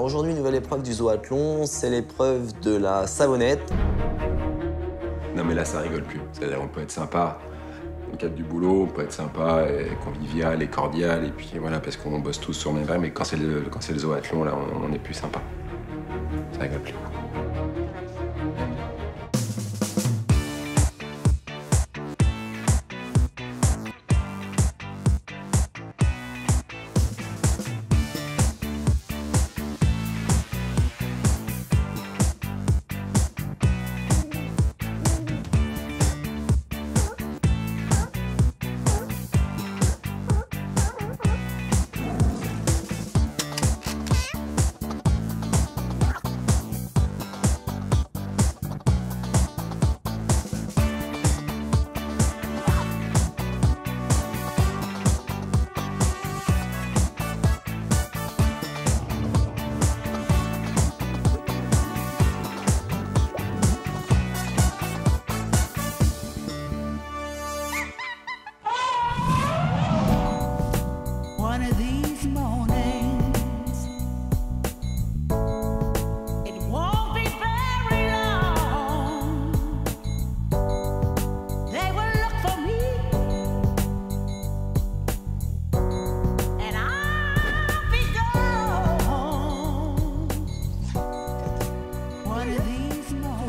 Alors aujourd'hui, nouvelle épreuve du zoathlon, c'est l'épreuve de la savonnette. Non mais là, ça rigole plus. C'est-à-dire on peut être sympa dans le cadre du boulot, on peut être sympa et convivial et cordial, et puis voilà, parce qu'on bosse tous sur le même vrai, mais quand c'est le zoathlon, là, on est plus sympa. Ça rigole plus.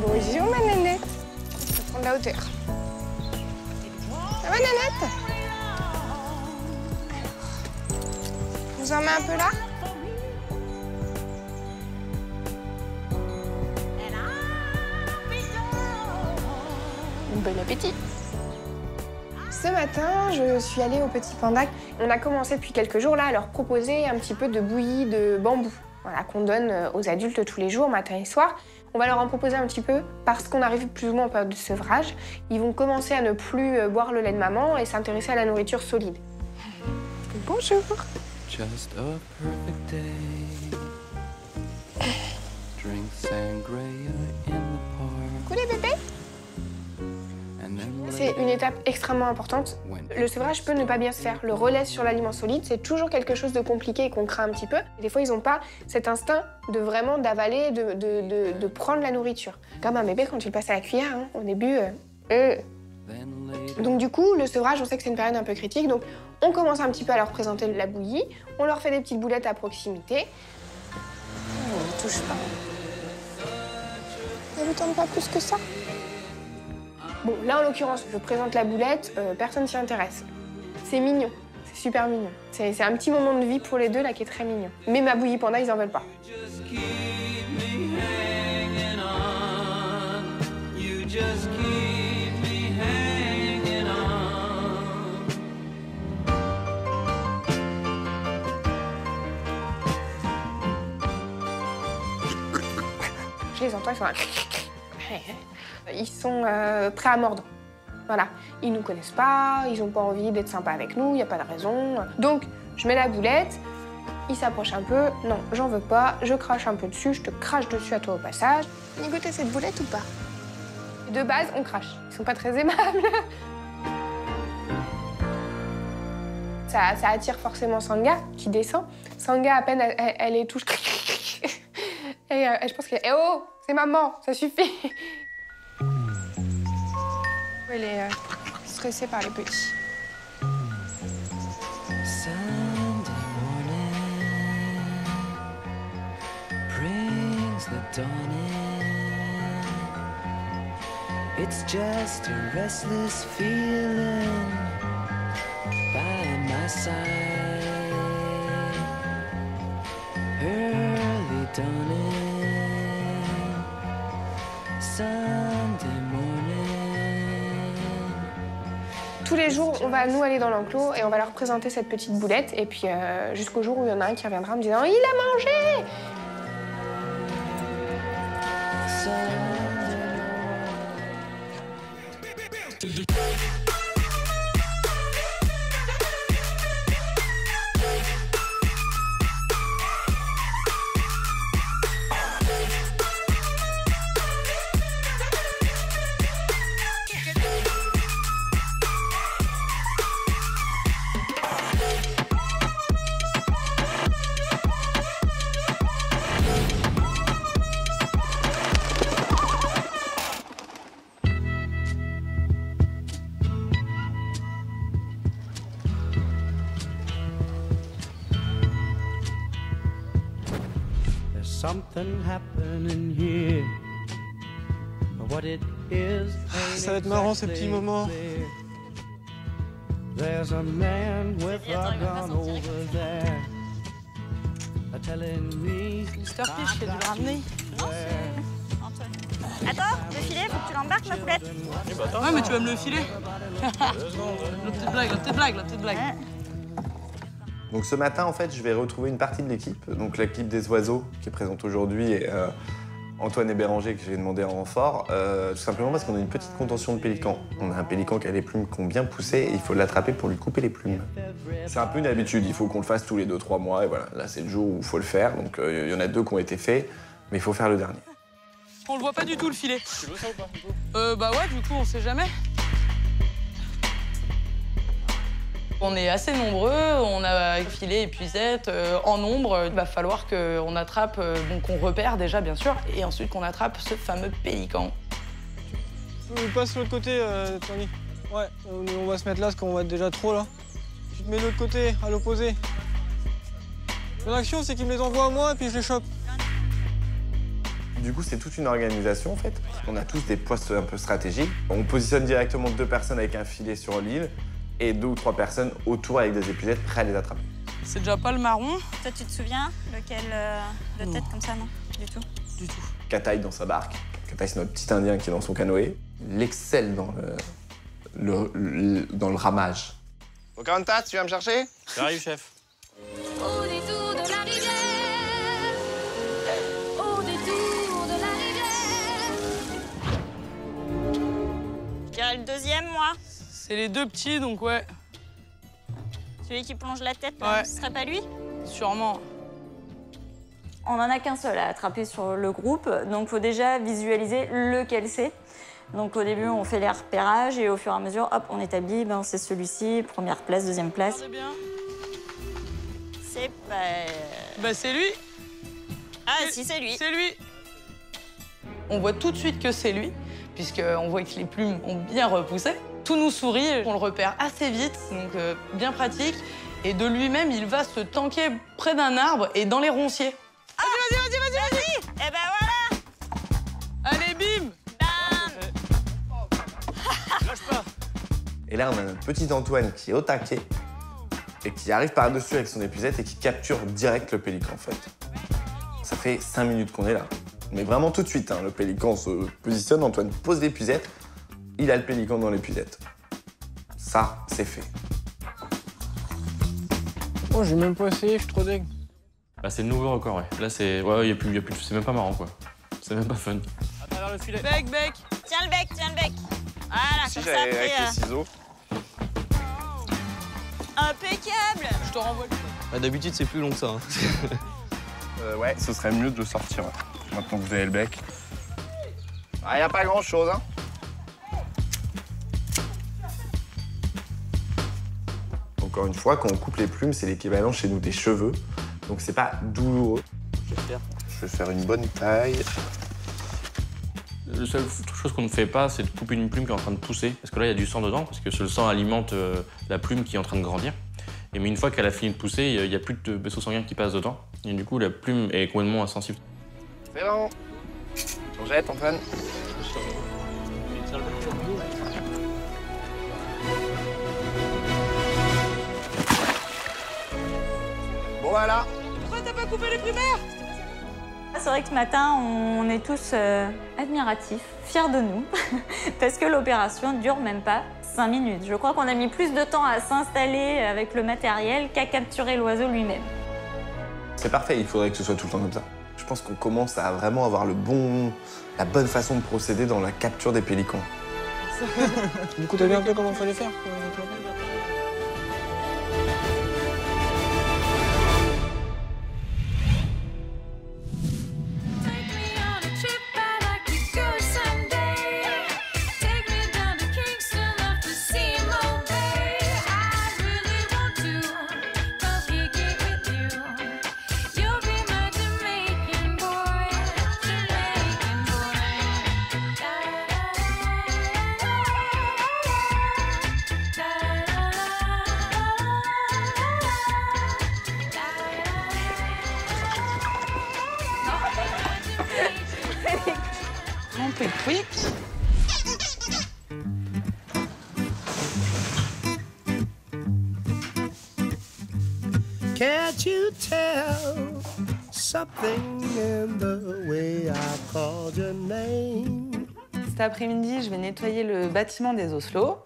Bonjour ma nénette. On va prendre la hauteur. Ça va nénette? On vous en met un peu là? Bon appétit. Ce matin, je suis allée au Petit Panda. On a commencé depuis quelques jours là à leur proposer un petit peu de bouillie de bambou, voilà, qu'on donne aux adultes tous les jours, matin et soir. On va leur en proposer un petit peu parce qu'on arrive plus ou moins en période de sevrage. Ils vont commencer à ne plus boire le lait de maman et s'intéresser à la nourriture solide. Bonjour. Just a perfect day. Drink sangria in the park. Coucou les bébés. C'est une étape extrêmement importante. Le sevrage peut ne pas bien se faire. Le relais sur l'aliment solide, c'est toujours quelque chose de compliqué et qu'on craint un petit peu. Des fois, ils n'ont pas cet instinct de vraiment d'avaler, de prendre la nourriture. Comme un bébé quand il passe à la cuillère, hein, au début. Donc du coup, le sevrage, on sait que c'est une période un peu critique. Donc on commence un petit peu à leur présenter la bouillie. On leur fait des petites boulettes à proximité. On ne touche pas. Ne lui tente pas plus que ça. Bon, là, en l'occurrence, je présente la boulette, personne s'y intéresse. C'est mignon, c'est super mignon. C'est un petit moment de vie pour les deux, là, qui est très mignon. Mais ma bouillie panda, ils en veulent pas. Je les entends, ils sont là. Ils sont prêts à mordre. Voilà. Ils nous connaissent pas, ils n'ont pas envie d'être sympas avec nous, il n'y a pas de raison. Donc, je mets la boulette, ils s'approchent un peu. Non, j'en veux pas, je crache un peu dessus, je te crache dessus à toi au passage. Vous goûtez cette boulette ou pas? De base, on crache. Ils sont pas très aimables. Ça attire forcément Sangha, qui descend. Sangha, à peine, elle les touche. Et je pense qu'elle... Eh oh, c'est maman, ça suffit. Elle est stressée par les petits. Sunday morning brings the dawn in. It's just a restless feeling by my side. Early dawning, Sunday morning. Tous les jours, on va nous aller dans l'enclos et on va leur présenter cette petite boulette. Et puis jusqu'au jour où il y en a un qui reviendra en me disant « Il a mangé !» something happening here. What it is, Ça va être marrant ces petits moments. there's a man with a gun over there. Telling me Mister Fish, je vais le ramener. Attends, le filet, faut que tu l'embarques, ma poulette. Ouais, mais tu vas me le filer. La petite blague. Donc ce matin, en fait, je vais retrouver une partie de l'équipe, donc l'équipe des oiseaux qui est présente aujourd'hui, et Antoine et Béranger que j'ai demandé en renfort, tout simplement parce qu'on a une petite contention de pélican. On a un pélican qui a les plumes qui ont bien poussé et il faut l'attraper pour lui couper les plumes. C'est un peu une habitude, il faut qu'on le fasse tous les 2-3 mois, et voilà, là c'est le jour où il faut le faire, donc il y en a 2 qui ont été faits, mais il faut faire le dernier. On le voit pas du tout, le filet. Tu veux ça ou pas? Bah ouais, du coup, on sait jamais. On est assez nombreux, on a filet, épuisette, en nombre. Il va falloir qu'on attrape, donc qu'on repère déjà, bien sûr, et ensuite qu'on attrape ce fameux pélican. Passe sur l'autre côté, Tony. Ouais, on va se mettre là parce qu'on va être déjà trop là. Tu te mets de l'autre côté, à l'opposé. Mon action, c'est qu'il me les envoie à moi et puis je les chope. Du coup, c'est toute une organisation, en fait. On a tous des postes un peu stratégiques. On positionne directement 2 personnes avec un filet sur l'île et 2 ou 3 personnes autour avec des épuisettes prêts à les attraper. C'est déjà pas le marron. Toi, tu te souviens lequel de tête comme ça, non? Du tout. Du tout. Kataï dans sa barque. Kataï, c'est notre petit Indien qui est dans son canoë. Il excelle dans le ramage. Pocahontas, tu viens me chercher? J'arrive, chef. Au détour de la rivière, au détour de la rivière. Je dirais le deuxième, moi. C'est les 2 petits, donc ouais, Celui qui plonge la tête, là, Ouais. ce serait pas lui? sûrement. On n'en a qu'un seul à attraper sur le groupe, donc il faut déjà visualiser lequel c'est. Donc au début, on fait les repérages et au fur et à mesure, hop, on établit, ben, c'est celui-ci, première place, deuxième place. C'est bien. C'est pas... Bah c'est lui. Ah, si, c'est lui. C'est lui. On voit tout de suite que c'est lui, puisqu'on voit que les plumes ont bien repoussé. Tout nous sourit, on le repère assez vite, donc bien pratique. Et de lui-même, il va se tanker près d'un arbre et dans les ronciers. Ah, vas-y. Eh ben voilà. Allez, bim! Bam. Et là, on a notre petit Antoine qui est au taquet et qui arrive par-dessus avec son épuisette et qui capture direct le pélican, en fait. Ça fait 5 minutes qu'on est là. Mais vraiment tout de suite, hein, le pélican se positionne, Antoine pose l'épuisette, il a le pélican dans l'épuisette. Ça, c'est fait. Oh, j'ai même pas essayé, je suis trop deg. Bah, c'est le nouveau record, ouais. Là, c'est. Ouais, y a plus... c'est même pas marrant, quoi. C'est même pas fun. À travers le filet. Bec, bec. Tiens le bec. Voilà, Si comme ça, j'avais après... avec les ciseaux. Impeccable. Je te renvoie le Bah, d'habitude, c'est plus long que ça. Ouais, ce serait mieux de le sortir, maintenant que vous avez le bec. Ah, y a pas grand-chose, hein. Encore une fois, quand on coupe les plumes, c'est l'équivalent chez nous des cheveux. Donc c'est pas douloureux. Je vais faire une bonne taille. La seule chose qu'on ne fait pas, c'est de couper une plume qui est en train de pousser. Parce que là, il y a du sang dedans, parce que le sang alimente la plume qui est en train de grandir. Et mais une fois qu'elle a fini de pousser, il n'y a plus de vaisseau sanguin qui passe dedans. Et du coup, la plume est complètement insensible. C'est bon. On jette, Antoine. Bon, voilà. Pourquoi t'as pas coupé les primaires? C'est vrai que ce matin, on est tous admiratifs, fiers de nous, parce que l'opération dure même pas 5 minutes. Je crois qu'on a mis plus de temps à s'installer avec le matériel qu'à capturer l'oiseau lui-même. C'est parfait, il faudrait que ce soit tout le temps comme ça. Je pense qu'on commence à vraiment avoir la bonne façon de procéder dans la capture des pélicans. Du coup, t'as vu un peu comment il fallait faire? Take me on a trip, I'd like to go someday. Take me down to Kingston, love to see Mo Bay. I really want to come kick it with you. You'll be my Jamaican boy, Jamaican boy. Da da da da da da. quick, quick. Can't you tell something in the way I called your name? Cet après-midi, je vais nettoyer le bâtiment des Oslo.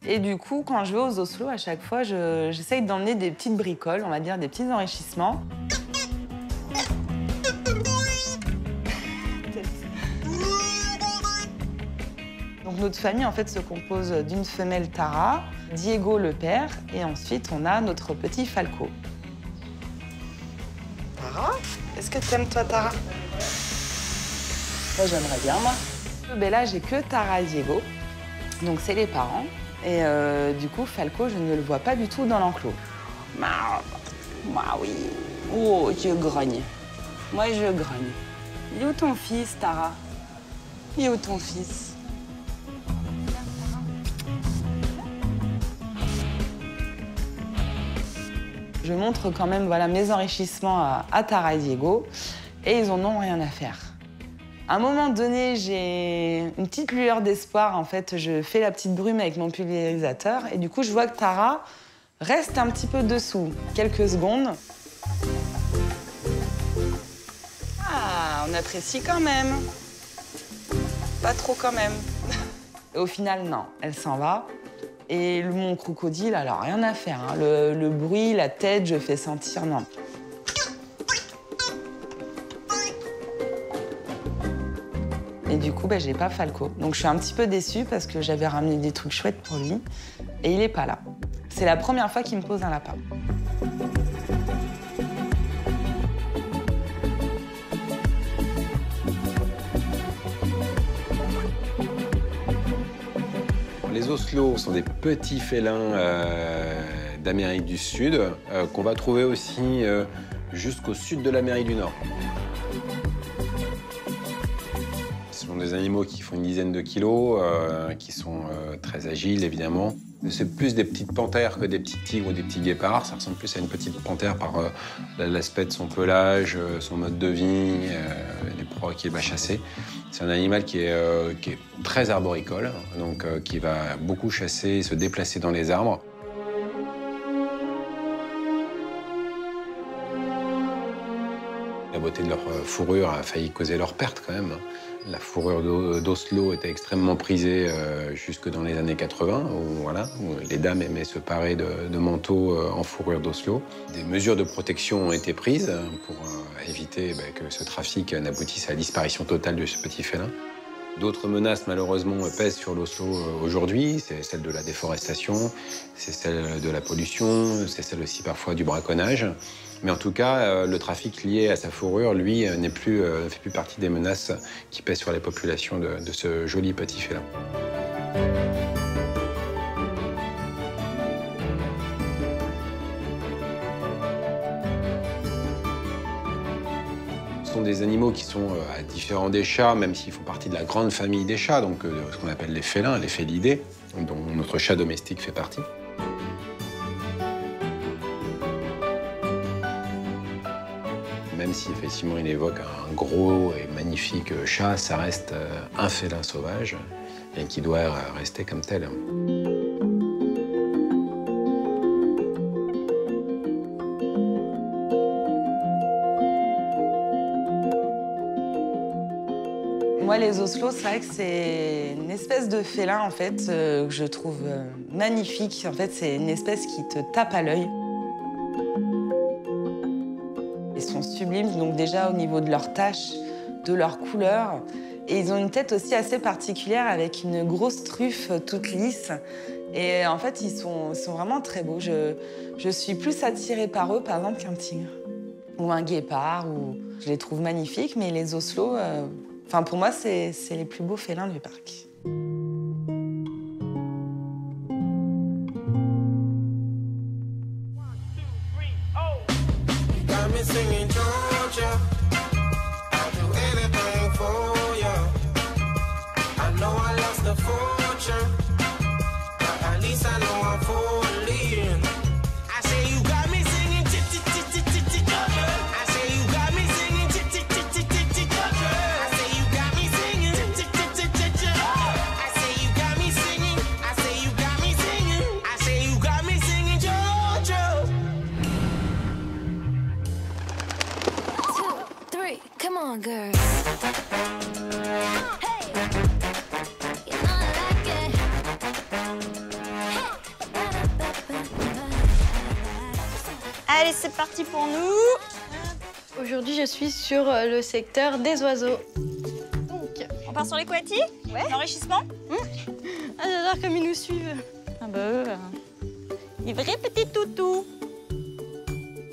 Et du coup, quand je vais aux Oslo, à chaque fois, j'essaye d'emmener des petites bricoles, on va dire des petits enrichissements. Donc notre famille, en fait, se compose d'une femelle Tara, Diego le père, et ensuite, on a notre petit Falco. Tara? Est-ce que tu aimes, toi, Tara? Moi, j'aimerais bien, moi. Ben là, j'ai que Tara et Diego, donc c'est les parents. Et du coup, Falco, je ne le vois pas du tout dans l'enclos. Moi, oui. Oh, je grogne. Moi, je grogne. Il est où ton fils, Tara? Il est où ton fils? Je montre quand même voilà, mes enrichissements à Tara et Diego, et ils en ont rien à faire. À un moment donné, j'ai une petite lueur d'espoir. En fait, je fais la petite brume avec mon pulvérisateur, et du coup, je vois que Tara reste un petit peu dessous, quelques secondes. Ah, on apprécie quand même. Pas trop quand même. Et au final, non, elle s'en va. Et mon crocodile, alors rien à faire. Hein. Le bruit, la tête, je fais sentir, non. Et du coup, j'ai pas Falco. Donc je suis un petit peu déçue parce que j'avais ramené des trucs chouettes pour lui. Et il est pas là. C'est la première fois qu'il me pose un lapin. Les Oslo sont des petits félins d'Amérique du Sud qu'on va trouver aussi jusqu'au sud de l'Amérique du Nord. Ce sont des animaux qui font une dizaine de kilos, qui sont très agiles évidemment. C'est plus des petites panthères que des petits tigres ou des petits guépards. Ça ressemble plus à une petite panthère par l'aspect de son pelage, son mode de vie, les proies qu'il va chasser. C'est un animal qui est très arboricole, donc qui va beaucoup chasser, se déplacer dans les arbres. La beauté de leur fourrure a failli causer leur perte quand même. La fourrure d'Oslo était extrêmement prisée jusque dans les années 80, où les dames aimaient se parer de manteaux en fourrure d'Oslo. Des mesures de protection ont été prises pour éviter que ce trafic n'aboutisse à la disparition totale de ce petit félin. D'autres menaces, malheureusement, pèsent sur l'Oslo aujourd'hui. C'est celle de la déforestation, c'est celle de la pollution, c'est celle aussi parfois du braconnage. Mais en tout cas, le trafic lié à sa fourrure, lui, ne fait plus partie des menaces qui pèsent sur les populations de ce joli petit félin. Ce sont des animaux qui sont différents des chats, même s'ils font partie de la grande famille des chats, donc ce qu'on appelle les félins, les félidés, dont notre chat domestique fait partie. Même si effectivement il évoque un gros et magnifique chat, ça reste un félin sauvage et qui doit rester comme tel. Moi, les Oslo, c'est vrai que c'est une espèce de félin, en fait, que je trouve magnifique. En fait, c'est une espèce qui te tape à l'œil. Ils sont sublimes, donc déjà au niveau de leurs taches, de leur couleur. Et ils ont une tête aussi assez particulière avec une grosse truffe toute lisse. Et en fait, ils sont vraiment très beaux. Je suis plus attirée par eux, par exemple, qu'un tigre. Ou un guépard. Je les trouve magnifiques, mais les Oslo, pour moi, c'est les plus beaux félins du parc. Singing Georgia, I'll do anything for ya. I know I lost a fortune, but at least I know I'm falling. I say you got me singing Georgia. I say you got me singing Georgia. I say you got me singing on, girl. Hey, you know I like it. Allez, c'est parti pour nous. Aujourd'hui, je suis sur le secteur des oiseaux. Donc, on part sur les coatis? Ouais. L'enrichissement? Ah, j'adore comme ils nous suivent. Ah bah, les vrais petits toutous.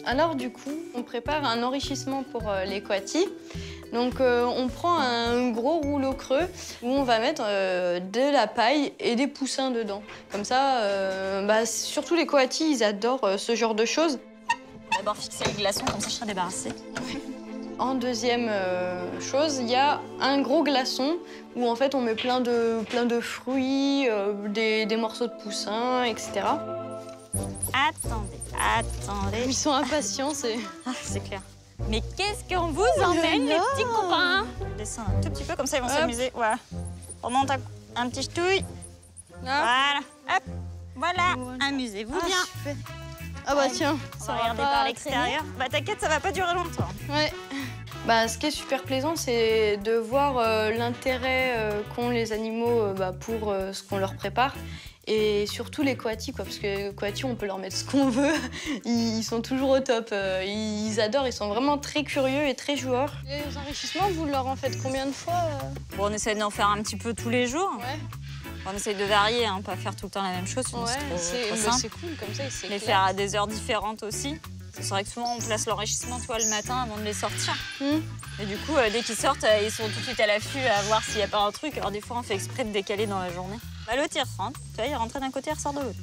Alors du coup, on prépare un enrichissement pour les coatis. Donc on prend un gros rouleau creux où on va mettre de la paille et des poussins dedans. Comme ça, surtout les coatis, ils adorent ce genre de choses. On va d'abord fixer les glaçons, comme ça je serai débarrassée. En deuxième chose, il y a un gros glaçon où en fait on met plein de fruits, des morceaux de poussins, etc. Attendez. Ils sont impatients, c'est... Ah, c'est clair. Mais qu'est-ce qu'on vous emmène, les petits copains? Descends un tout petit peu, comme ça ils vont s'amuser. Voilà. Remonte un petit ch'touille. Voilà. Hop. Voilà. Amusez-vous bien. Super. Ah bah tiens, on va regarder par l'extérieur. Bah t'inquiète, ça va pas durer longtemps. Ouais. Ce qui est super plaisant, c'est de voir l'intérêt qu'ont les animaux pour ce qu'on leur prépare. Et surtout les coatis, parce que les coatis, on peut leur mettre ce qu'on veut. Ils sont toujours au top. Ils adorent, ils sont vraiment très curieux et très joueurs. Les enrichissements, vous leur en faites combien de fois Bon, on essaie d'en faire un petit peu tous les jours. Ouais. On essaie de varier, hein, pas faire tout le temps la même chose, sinon c'est trop simple. C'est cool comme ça, c'est Les faire à des heures différentes aussi. C'est vrai que souvent on place l'enrichissement le matin avant de les sortir. Et du coup, dès qu'ils sortent, ils sont tout de suite à l'affût à voir s'il n'y a pas un truc. Alors des fois, on fait exprès de décaler dans la journée. Bah, l'autre, il rentre. Tu vois, il rentre d'un côté, il ressort de l'autre.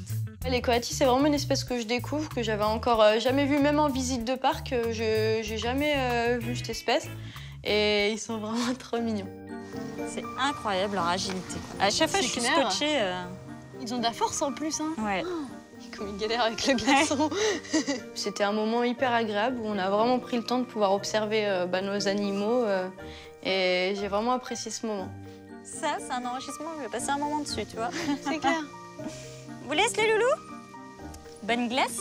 Les coatis, c'est vraiment une espèce que je découvre, que j'avais encore jamais vue, même en visite de parc. J'ai jamais vu cette espèce. Et ils sont vraiment trop mignons. C'est incroyable leur agilité. À chaque fois, je suis scotchée. Ils ont de la force en plus, hein. Ouais. Comme ils galèrent avec le glaçon. C'était un moment hyper agréable où on a vraiment pris le temps de pouvoir observer nos animaux. Et j'ai vraiment apprécié ce moment. Ça, c'est un enrichissement, je vais passer un moment dessus, tu vois. C'est clair. Vous laisse les loulous? Bonne glace.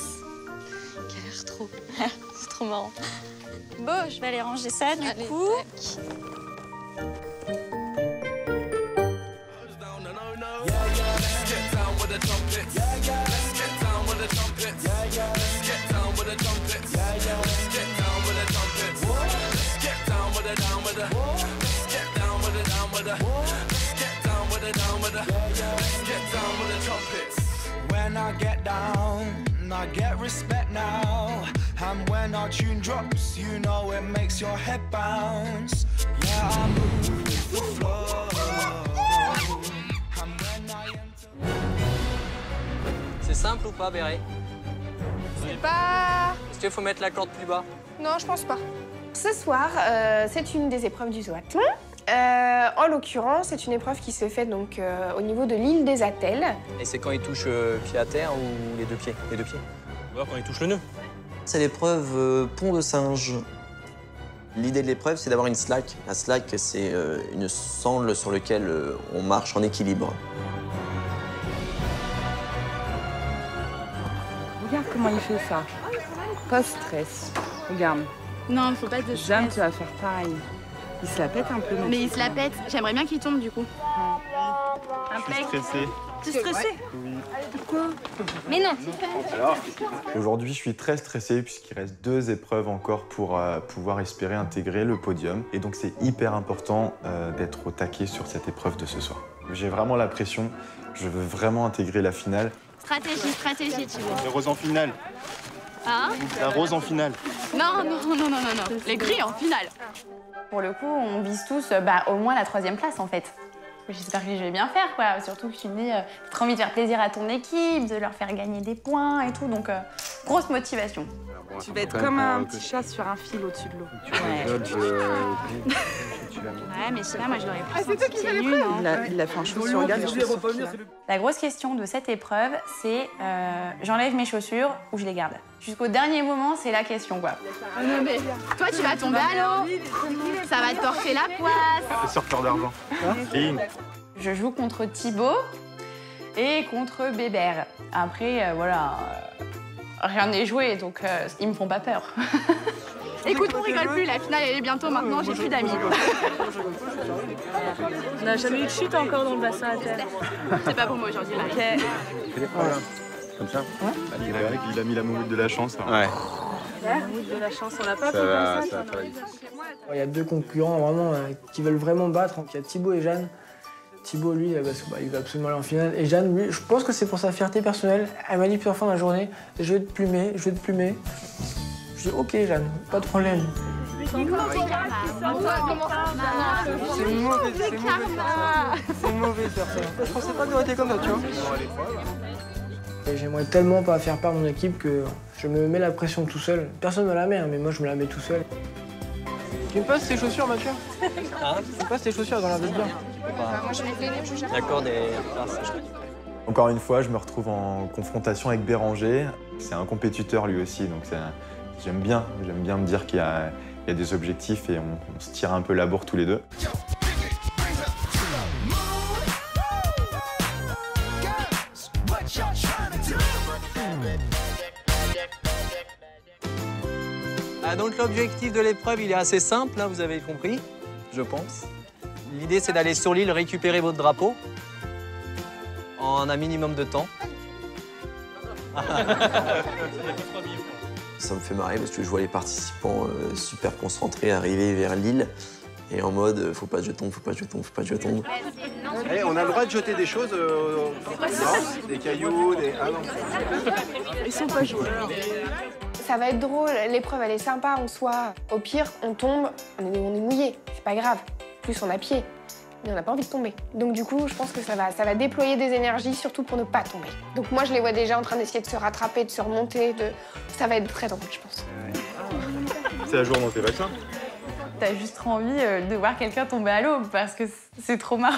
Galère trop. C'est trop marrant. Bon, je vais aller ranger ça du coup. When I get down, I get respect now. And when our tune drops, you know it makes your head bounce. Yeah, I move with the flow. And when I enter... C'est simple ou pas, Béré? C'est pas... Est-ce qu'il faut mettre la corde plus bas? Non, je pense pas. Ce soir, c'est une des épreuves du zoathlon. En l'occurrence, c'est une épreuve qui se fait donc au niveau de l'île des Attelles. Et c'est quand il touche pied à terre ou les deux pieds? Les deux pieds. Ou alors quand il touche le nœud. C'est l'épreuve pont de singe. L'idée de l'épreuve, c'est d'avoir une slack. La slack, c'est une sangle sur laquelle on marche en équilibre. Regarde comment il fait ça. Pas de stress. Regarde. Non, il faut pas de stress. Jeanne, tu vas faire pareil. Il se la pète un peu. Mais il se la pète. J'aimerais bien qu'il tombe du coup. Je suis stressée. Tu es stressé? Oui. Pourquoi? Mais non. Aujourd'hui, je suis très stressé puisqu'il reste 2 épreuves encore pour pouvoir espérer intégrer le podium. Et donc, c'est hyper important d'être au taquet sur cette épreuve de ce soir. J'ai vraiment la pression. Je veux vraiment intégrer la finale. Stratégie, tu vois. Les roses en finale. Hein? La rose en finale. Non. Les grilles en finale. Pour le coup, on vise tous au moins la 3e place en fait. J'espère que je vais bien faire, quoi. Surtout que tu me dis, t'as trop envie de faire plaisir à ton équipe, de leur faire gagner des points et tout. Donc, grosse motivation. Tu vas être comme un petit chat sur un fil au-dessus de l'eau. Ouais, mais je sais pas, moi je l'aurais plus. C'est toi qui fais l'épreuve. Il a fait un chaussure, regarde les chaussures. La grosse question de cette épreuve, c'est j'enlève mes chaussures ou je les garde. Jusqu'au dernier moment, c'est la question, quoi. Non mais toi tu vas tomber à l'eau. Ça va te torcher la poisse. C'est sorteur d'argent. Je joue contre Thibaut et contre Bébert. Après, voilà, rien n'est joué, donc ils me font pas peur. Écoute, on rigole plus, la finale elle est bientôt maintenant, j'ai plus d'amis. On n'a jamais eu de chute encore dans le bassin à terre. C'est pas pour moi aujourd'hui. Ok. Comme ça ouais. Il a mis la moumoute de la chance. Là. Ouais. La moumoute de la chance, on n'a pas fait ça va. Il y a deux concurrents vraiment qui veulent vraiment battre. Il y a Thibaut et Jeanne. Thibaut, lui, il va absolument aller en finale. Et Jeanne, lui, je pense que c'est pour sa fierté personnelle. Elle m'a dit plusieurs fois dans la journée, je vais te plumer, je vais te plumer. Je dis, ok Jeanne, pas de problème. C'est mauvais, c'est mauvais de faire ça. Je pensais pas que j'aurais été comme ça, tu vois. J'aimerais tellement pas faire perdre mon équipe que je me mets la pression tout seul. Personne me la met, hein, mais moi je me la mets tout seul. Tu me passes tes chaussures, Mathieu? Hein? Tu me passes tes chaussures dans la vie bien. Moi je vais te les lire, D'accord, des... Encore une fois, je me retrouve en confrontation avec Béranger. C'est un compétiteur lui aussi, donc j'aime bien me dire qu'il y a des objectifs et on se tire un peu la bourre tous les deux. Donc l'objectif de l'épreuve, il est assez simple, hein, vous avez compris, je pense. L'idée, c'est d'aller sur l'île récupérer votre drapeau en un minimum de temps. Ça me fait marrer parce que je vois les participants super concentrés arriver vers l'île et en mode faut pas que je tombe, faut pas que je tombe, faut pas que je tombe. Hey, on a le droit de jeter des choses, des cailloux, des... Ah non. Ils sont pas joueurs. Ça va être drôle, l'épreuve elle est sympa en soi. Au pire, on tombe, on est mouillé, c'est pas grave. Plus on a pied, mais on n'a pas envie de tomber. Donc du coup, je pense que ça va déployer des énergies, surtout pour ne pas tomber. Donc moi, je les vois déjà en train d'essayer de se rattraper, de se remonter. Ça va être très drôle, je pense. C'est la journée tes vaccins. T'as juste envie de voir quelqu'un tomber à l'eau parce que c'est trop marrant.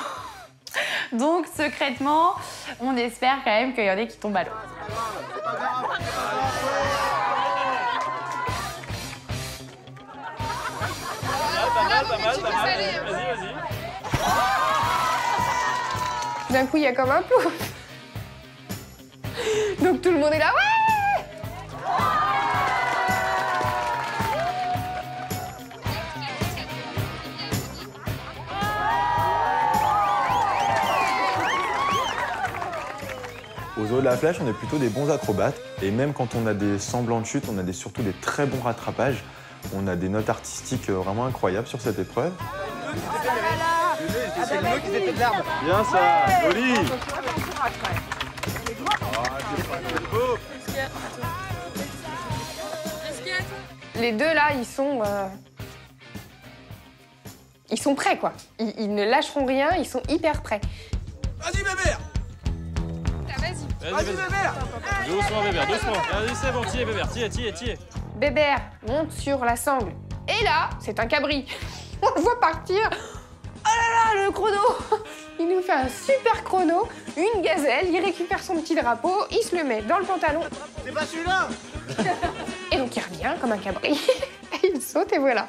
Donc secrètement, on espère quand même qu'il y en ait qui tombent à l'eau. Pas mal. Vas-y. D'un coup, il y a comme un plouf. Donc tout le monde est là, ouais! Aux eaux de la Flèche, on est plutôt des bons acrobates. Et même quand on a des semblants de chute, on a surtout des très bons rattrapages. On a des notes artistiques vraiment incroyables sur cette épreuve. C'est le nœud qui s'est fait de l'herbe. Bien ça, joli. Les deux là, ils sont prêts quoi. Ils ne lâcheront rien, ils sont hyper prêts. Vas-y Bébert. Vas-y Bébert. Doucement Bébert, doucement. Vas-y c'est bon, tiens Bébert, tiens. Bébert monte sur la sangle. Et là, c'est un cabri. On le voit partir. Oh là là, le chrono. Il nous fait un super chrono, une gazelle, il récupère son petit drapeau, il se le met dans le pantalon. C'est pas celui-là. Et donc il revient comme un cabri. Il saute et voilà.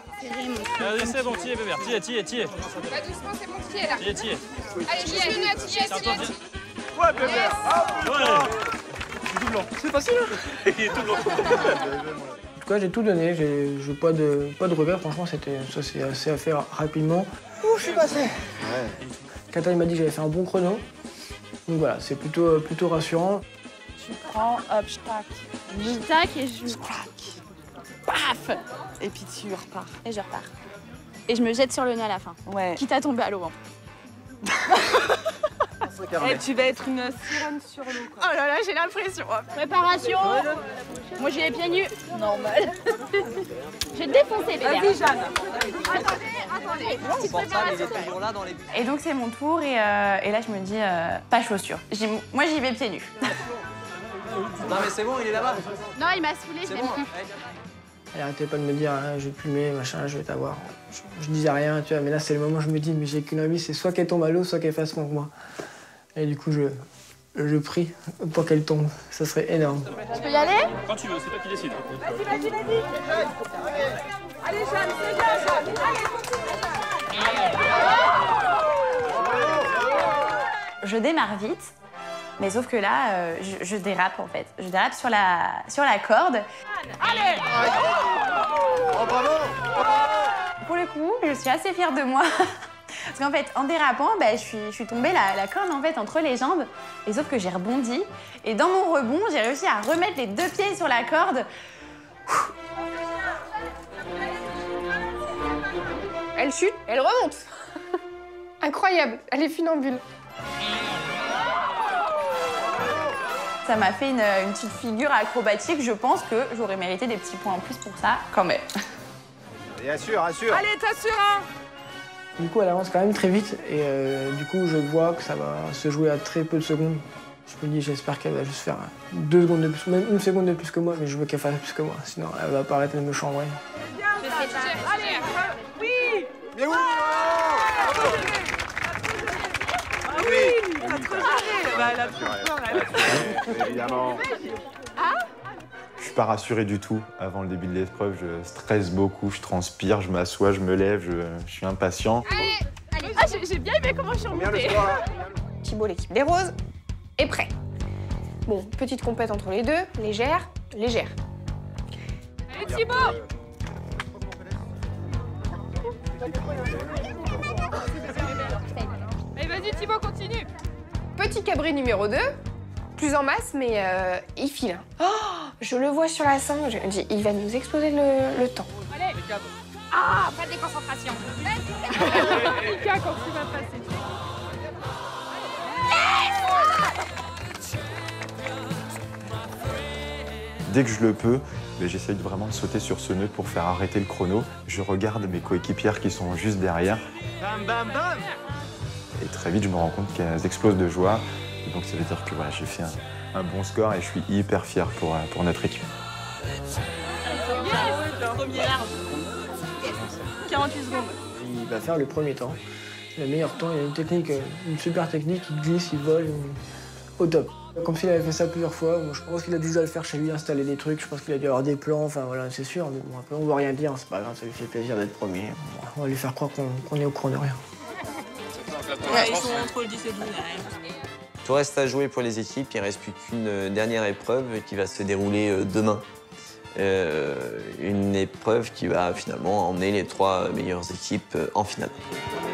Vas-y c'est bon, tiens Bébert, tiens. Bah doucement, c'est bon, tiens là. Tiens. Allez, j'y ai. Ouais Bébert. C'est tout blanc. C'est facile. Il est tout blanc. En tout cas, j'ai tout donné, j'ai pas de regrets, franchement, ça c'est assez à faire rapidement. Ouh, je suis passé. Ouais. Kata, il m'a dit que j'avais fait un bon chrono. Donc voilà, c'est plutôt rassurant. Tu prends, hop, je tac. Je tac et je claque. Paf. Et puis tu repars. Et je repars. Et je me jette sur le nœud à la fin. Ouais. Quitte à tomber à l'eau. Et tu vas être une sirène sur l'eau. Oh là là, j'ai l'impression. Préparation. Moi, j'ai les pieds nus. Normal. Je vais te défoncer, bébé. Vas-y, Jeanne. Attendez. Le portable, il est toujours là dans les... Et donc c'est mon tour et là je me dis pas chaussures. Moi j'y vais pieds nus. Non mais c'est bon, il est là-bas. Non, il m'a saoulé, je C'est l'aime bon. plus. Elle arrêtait pas de me dire, je vais te plumer, machin, je vais t'avoir. Je disais rien, tu vois, mais là c'est le moment où je me dis, mais j'ai qu'une envie, c'est soit qu'elle tombe à l'eau, soit qu'elle fasse moins que moi. Et du coup, je prie pour qu'elle tombe. Ça serait énorme. Je peux y aller? Quand tu veux, c'est toi qui décides. Vas-y. Allez, Jeanne, c'est bien, Jeanne. Je démarre vite, mais sauf que là, je dérape en fait. Je dérape sur la corde. Allez. Oh, bravo! Pour le coup, je suis assez fière de moi. Parce qu'en fait, en dérapant, bah, je suis tombée la corde en fait, entre les jambes. Et sauf que j'ai rebondi. Et dans mon rebond, j'ai réussi à remettre les 2 pieds sur la corde. Elle chute, elle remonte. Incroyable, elle est funambule. Ça m'a fait une petite figure acrobatique. Je pense que j'aurais mérité des petits points en plus pour ça, quand même. Et assure, assure. Allez, t'assures, hein. Du coup, elle avance quand même très vite et du coup, je vois que ça va se jouer à très peu de secondes. Je me dis, j'espère qu'elle va juste faire 2 secondes de plus, même 1 seconde de plus que moi, mais je veux qu'elle fasse plus que moi, sinon elle va pas arrêter de me chambrer. Allez, oui. Mais oui. Ah oui, t'as trop géré. Bah, elle a trop peur, elle. Évidemment. Je suis pas rassuré du tout avant le début de l'épreuve. Je stresse beaucoup, je transpire, je m'assois, je me lève, je suis impatient. Allez. Ah, j'ai bien aimé comment je suis remontée. Thibaut, l'équipe des roses, est prêt. Bon, petite compète entre les deux, légère, légère. Allez, Thibaut. Allez, vas-y, Thibaut, continue. Petit cabri numéro 2, plus en masse, mais il file. Oh, je le vois sur la scène, je me dis, il va nous exploser le temps. Allez. Ah, pas de déconcentration. Mika, quand tu vas passer. Dès que je le peux, j'essaye vraiment de sauter sur ce nœud pour faire arrêter le chrono. Je regarde mes coéquipières qui sont juste derrière. Bam, bam, bam. Et très vite, je me rends compte qu'elles explosent de joie. Et donc ça veut dire que voilà, j'ai fait un bon score et je suis hyper fier pour notre équipe. Première. 48 secondes. Il va faire le premier temps. Le meilleur temps, il a une technique, une super technique, il glisse, il vole, au top. Comme s'il avait fait ça plusieurs fois, moi, je pense qu'il a déjà le faire chez lui, installer des trucs, je pense qu'il a dû avoir des plans, enfin voilà, c'est sûr. Mais bon, après, on ne voit rien dire, c'est pas grave, ça lui fait plaisir d'être premier. On va lui faire croire qu'on est au courant de rien. Ouais, ils sont entre le 10 et 12. Tout reste à jouer pour les équipes, il ne reste plus qu'une dernière épreuve qui va se dérouler demain. Une épreuve qui va finalement emmener les 3 meilleures équipes en finale.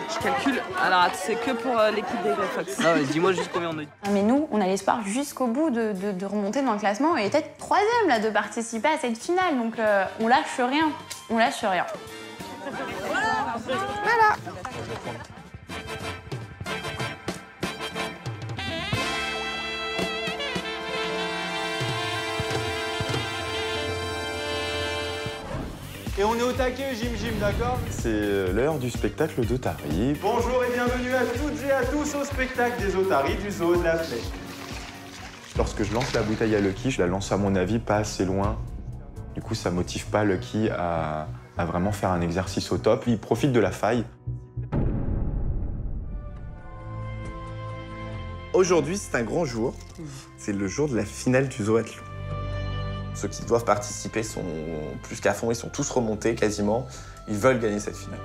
Je calcule. Alors, c'est que pour l'équipe des Grey Fox. Ah, dis-moi juste combien on a eu. Mais nous, on a l'espoir jusqu'au bout de remonter dans le classement et peut-être 3e là, de participer à cette finale. Donc on lâche rien. On lâche rien. Voilà. Et on est au taquet, Jim, d'accord? C'est l'heure du spectacle d'Otari. Bonjour et bienvenue à toutes et à tous au spectacle des otaries du zoo de la Flèche. Lorsque je lance la bouteille à Lucky, je la lance à mon avis pas assez loin. Du coup, ça motive pas Lucky à vraiment faire un exercice au top. Il profite de la faille. Aujourd'hui, c'est un grand jour. C'est le jour de la finale du zoathlon. Ceux qui doivent participer sont plus qu'à fond, ils sont tous remontés quasiment. Ils veulent gagner cette finale.